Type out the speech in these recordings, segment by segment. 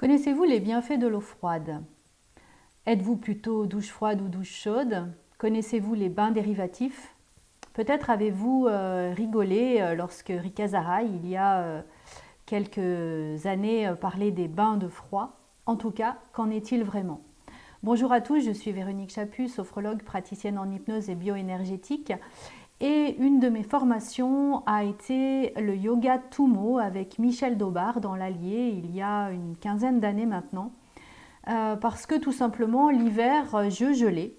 Connaissez-vous les bienfaits de l'eau froide? Êtes-vous plutôt douche froide ou douche chaude? Connaissez-vous les bains dérivatifs? Peut-être avez-vous rigolé lorsque Rika Zara, il y a quelques années, parlait des bains de froid. En tout cas, qu'en est-il vraiment? Bonjour à tous, je suis Véronique Chaput, sophrologue, praticienne en hypnose et bioénergétique. Et une de mes formations a été le yoga Tumo avec Michel Daubard dans l'Allier il y a une quinzaine d'années maintenant. Parce que tout simplement l'hiver je gelais.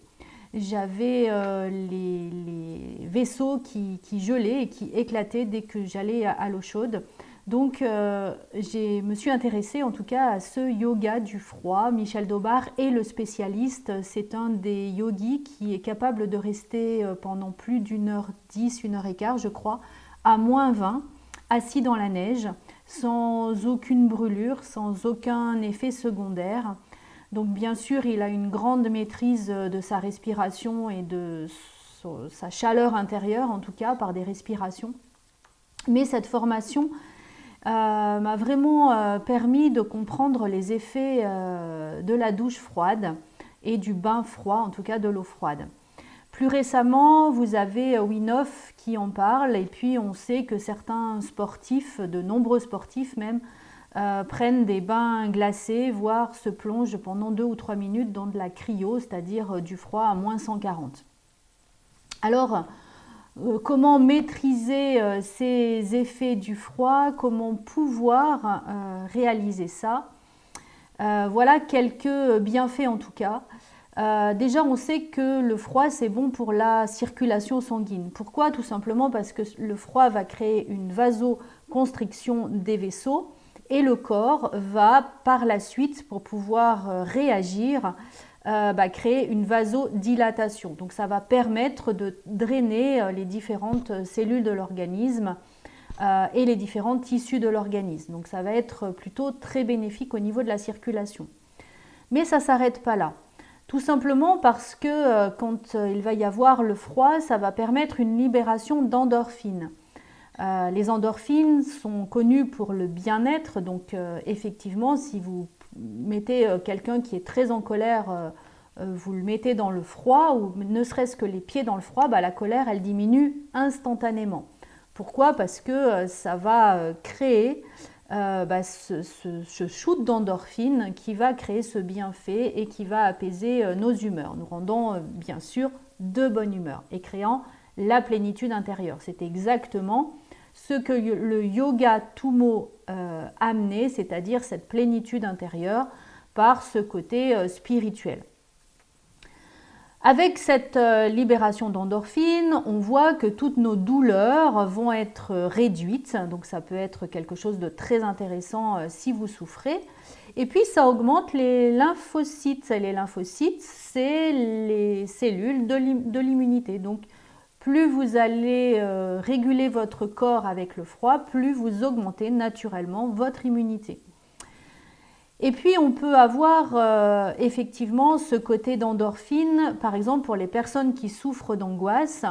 J'avais les vaisseaux qui gelaient et qui éclataient dès que j'allais à l'eau chaude. Donc je me suis intéressée en tout cas à ce yoga du froid. Michel Daubard est le spécialiste. C'est un des yogis qui est capable de rester pendant plus d'1h10, 1h15 je crois, à -20, assis dans la neige, sans aucune brûlure, sans aucun effet secondaire. Donc bien sûr, il a une grande maîtrise de sa respiration et de sa chaleur intérieure, en tout cas par des respirations. Mais cette formation m'a vraiment permis de comprendre les effets de la douche froide et du bain froid, en tout cas de l'eau froide. Plus récemment, vous avez Wim Hof qui en parle, et puis on sait que certains sportifs, de nombreux sportifs même, prennent des bains glacés, voire se plongent pendant 2 ou 3 minutes dans de la cryo, c'est-à-dire du froid à -140. Alors, comment maîtriser ces effets du froid? Comment pouvoir réaliser ça? Voilà quelques bienfaits en tout cas. Déjà, on sait que le froid, c'est bon pour la circulation sanguine. Pourquoi? Tout simplement parce que le froid va créer une vasoconstriction des vaisseaux et le corps va par la suite, pour pouvoir réagir, créer une vasodilatation. Donc ça va permettre de drainer les différentes cellules de l'organisme et les différents tissus de l'organisme. Donc ça va être plutôt très bénéfique au niveau de la circulation. Mais ça ne s'arrête pas là. Tout simplement parce que quand il va y avoir le froid, ça va permettre une libération d'endorphines. Les endorphines sont connues pour le bien-être, donc effectivement, si vous mettez quelqu'un qui est très en colère, vous le mettez dans le froid, ou ne serait-ce que les pieds dans le froid, la colère, elle diminue instantanément. Pourquoi? Parce que ça va créer ce shoot d'endorphine qui va créer ce bienfait et qui va apaiser nos humeurs, nous rendant bien sûr de bonne humeur et créant la plénitude intérieure. C'est exactement ce que le yoga Tumo amenait, c'est-à-dire cette plénitude intérieure par ce côté spirituel. Avec cette libération d'endorphines, on voit que toutes nos douleurs vont être réduites, donc ça peut être quelque chose de très intéressant si vous souffrez. Et puis ça augmente les lymphocytes. Les lymphocytes, c'est les cellules de l'immunité. Donc plus vous allez réguler votre corps avec le froid, plus vous augmentez naturellement votre immunité. Et puis on peut avoir effectivement ce côté d'endorphine, par exemple pour les personnes qui souffrent d'angoisse,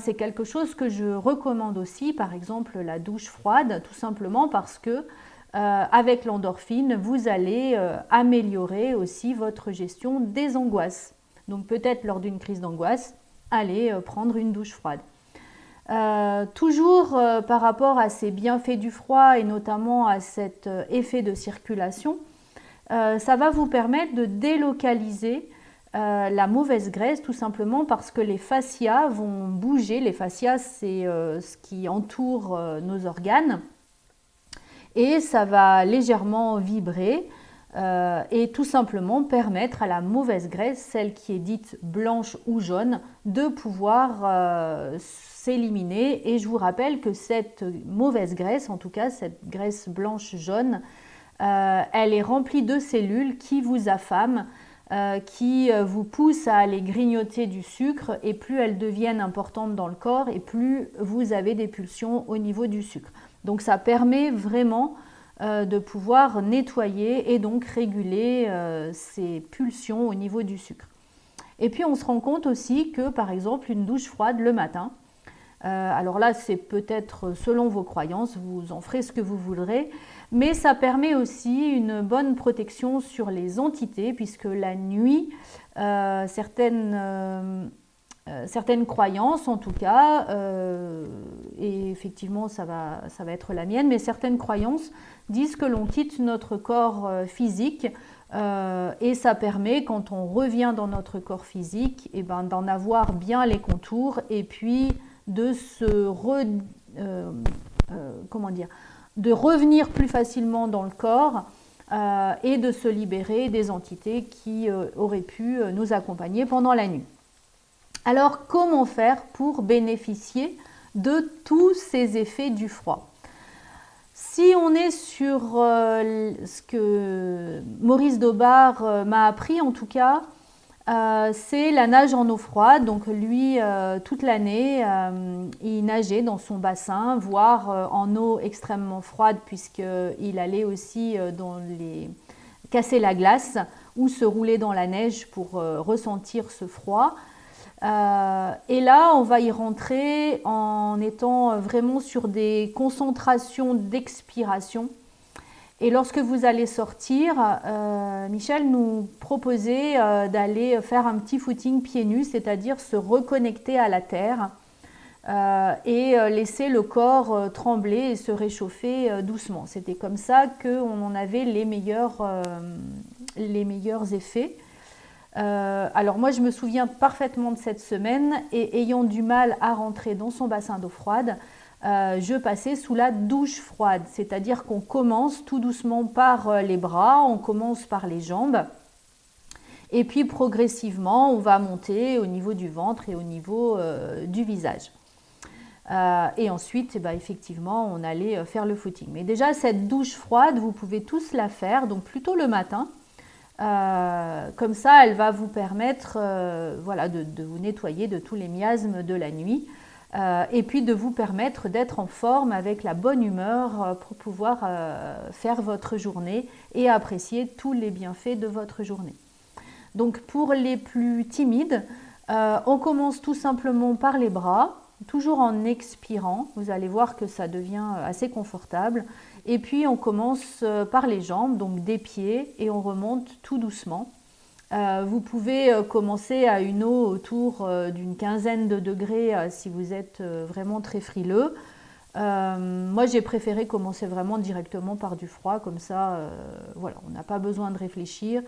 c'est quelque chose que je recommande aussi, par exemple la douche froide, tout simplement parce que avec l'endorphine, vous allez améliorer aussi votre gestion des angoisses. Donc peut-être lors d'une crise d'angoisse, allez prendre une douche froide. Toujours par rapport à ces bienfaits du froid et notamment à cet effet de circulation, ça va vous permettre de délocaliser la mauvaise graisse, tout simplement parce que les fascias vont bouger. Les fascias, c'est ce qui entoure nos organes, et ça va légèrement vibrer et tout simplement permettre à la mauvaise graisse, celle qui est dite blanche ou jaune, de pouvoir s'éliminer. Et je vous rappelle que cette mauvaise graisse, en tout cas cette graisse blanche jaune, elle est remplie de cellules qui vous affament, qui vous poussent à aller grignoter du sucre, et plus elles deviennent importantes dans le corps et plus vous avez des pulsions au niveau du sucre. Donc ça permet vraiment de pouvoir nettoyer et donc réguler ces pulsions au niveau du sucre. Et puis on se rend compte aussi que par exemple une douche froide le matin, Alors là, c'est peut-être selon vos croyances, vous en ferez ce que vous voudrez, mais ça permet aussi une bonne protection sur les entités, puisque la nuit, certaines croyances en tout cas, et effectivement ça va être la mienne, mais certaines croyances disent que l'on quitte notre corps physique et ça permet, quand on revient dans notre corps physique, et ben, d'en avoir bien les contours et puis de de revenir plus facilement dans le corps et de se libérer des entités qui auraient pu nous accompagner pendant la nuit. Alors, comment faire pour bénéficier de tous ces effets du froid? Si on est sur ce que Maurice Daubard m'a appris, en tout cas, c'est la nage en eau froide. Donc lui, toute l'année, il nageait dans son bassin, voire en eau extrêmement froide, puisqu'il allait aussi casser la glace ou se rouler dans la neige pour ressentir ce froid. Et là, on va y rentrer en étant vraiment sur des concentrations d'expiration. Et lorsque vous allez sortir, Michel nous proposait d'aller faire un petit footing pieds nus, c'est-à-dire se reconnecter à la terre et laisser le corps trembler et se réchauffer doucement. C'était comme ça qu'on en avait les meilleurs effets. Alors moi, je me souviens parfaitement de cette semaine et ayant du mal à rentrer dans son bassin d'eau froide, je passais sous la douche froide, c'est-à-dire qu'on commence tout doucement par les bras, on commence par les jambes et puis progressivement on va monter au niveau du ventre et au niveau du visage. Et ensuite, effectivement, on allait faire le footing. Mais déjà, cette douche froide, vous pouvez tous la faire, donc plutôt le matin. Comme ça, elle va vous permettre de vous nettoyer de tous les miasmes de la nuit. Et puis de vous permettre d'être en forme avec la bonne humeur pour pouvoir faire votre journée et apprécier tous les bienfaits de votre journée. Donc pour les plus timides, on commence tout simplement par les bras, toujours en expirant. Vous allez voir que ça devient assez confortable. Et puis on commence par les jambes, donc des pieds, et on remonte tout doucement. Vous pouvez commencer à une eau autour d'une quinzaine de degrés si vous êtes vraiment très frileux. Moi, j'ai préféré commencer vraiment directement par du froid, comme ça, on n'a pas besoin de réfléchir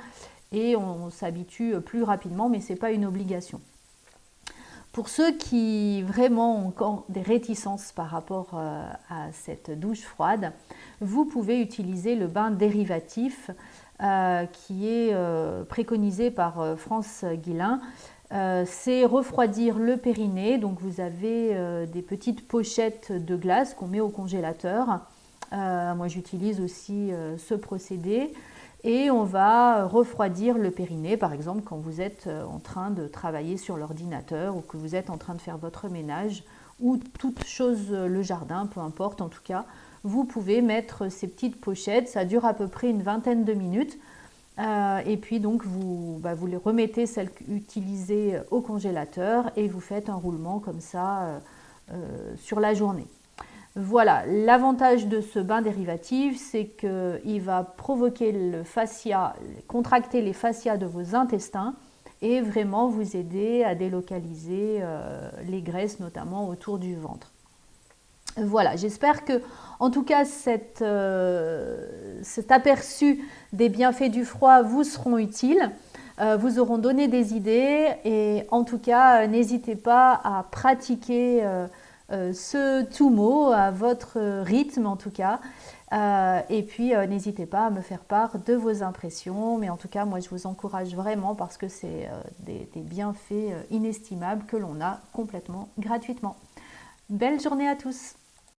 et on s'habitue plus rapidement, mais ce n'est pas une obligation. Pour ceux qui vraiment ont encore des réticences par rapport à cette douche froide, vous pouvez utiliser le bain dérivatif qui est préconisé par France Guillain. C'est refroidir le périnée, donc vous avez des petites pochettes de glace qu'on met au congélateur. Moi j'utilise aussi ce procédé. Et on va refroidir le périnée, par exemple quand vous êtes en train de travailler sur l'ordinateur ou que vous êtes en train de faire votre ménage ou toute chose, le jardin, peu importe en tout cas. Vous pouvez mettre ces petites pochettes, ça dure à peu près une vingtaine de minutes. Et puis donc vous les remettez celles utilisées au congélateur et vous faites un roulement comme ça sur la journée. Voilà, l'avantage de ce bain dérivatif, c'est qu'il va provoquer le fascia, contracter les fascias de vos intestins et vraiment vous aider à délocaliser les graisses, notamment autour du ventre. Voilà, j'espère que, en tout cas, cet aperçu des bienfaits du froid vous seront utiles, vous auront donné des idées et en tout cas, n'hésitez pas à pratiquer ce Tumo à votre rythme en tout cas. Et puis n'hésitez pas à me faire part de vos impressions, mais en tout cas moi je vous encourage vraiment parce que c'est des bienfaits inestimables que l'on a complètement gratuitement. Belle journée à tous!